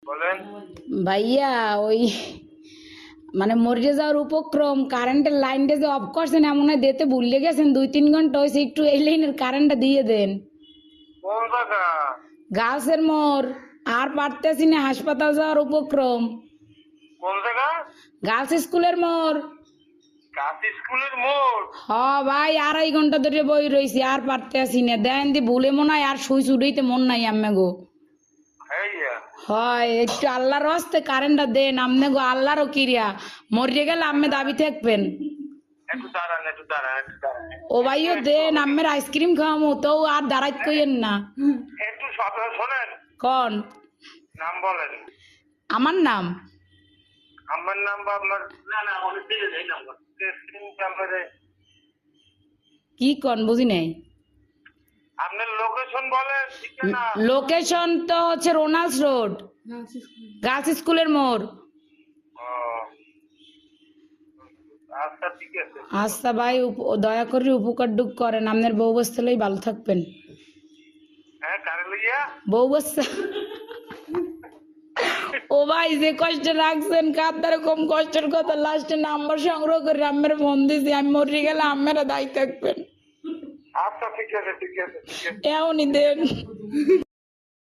বলেন ভাইয়া ওই মানে মরে যাওয়ার উপক্রম কারেন্টের লাইনটা যে অফ করছেন এমন হয় দিতে ভুলে গেছেন 2-3 ঘন্টা হয়েছে একটু এই লাইনের কারেন্টটা দিয়ে দেন কোন জায়গা? গাছের মোড় আর পারতেছি না হাসপাতাল যাওয়ার উপক্রম কোন জায়গা? গার্লস স্কুলের মোড় কাশি স্কুলের মোড়। হ ভাই 2.5 ঘন্টা ধরে বই রয়েছি আর পারতেছি না দেন দি ভুলে মনে হয় আর সুই চুড়াইতে মন নাই আম্মে গো হ্যাঁ হয় একটু আল্লাহর হস্তে কারেন্টটা দেন আমনে গো আল্লাহরও কিরিয়া মরিয়ে গেলে আম্মে দাবি থাকবেন একটু দাঁড়ান একটু দাঁড়ান একটু দাঁড়ান ও ভাইও দেন আম্মের আইসক্রিম খাওয়ামো তো আর দাঁড়াইত কইেন না একটু কথা শোনেন। কন নাম বলেন। আমার নাম আমার নাম বা আপনার না না অনেক দিকে এই নাম্বার নাম্বারে কি কন বুঝি নাই আপনার লোকেশন বলেন ঠিকানা। লোকেশন তো হচ্ছে রোনাল্ডস রোড গার্লস স্কুলের মোড় ও, আচ্ছা ঠিক আছে। আচ্ছা ভাই দয়া করে উপকার ডুক করেন আপনার বউ বসতে লই ভালো থাকবেন হ্যাঁ কারে লইয়া? বউ বসতে ও ভাই যে কষ্ট রাখছেন কার কম কষ্টের কথা লাস্টে নাম্বার সংগ্রহ করে আম্মের ফোন দিছি আমি মরে গেলে আম্মেরা দায়ী থাকবেন আচ্ছা ঠিক আছে ঠিক আছে ঠিক আছে। এমনই দেন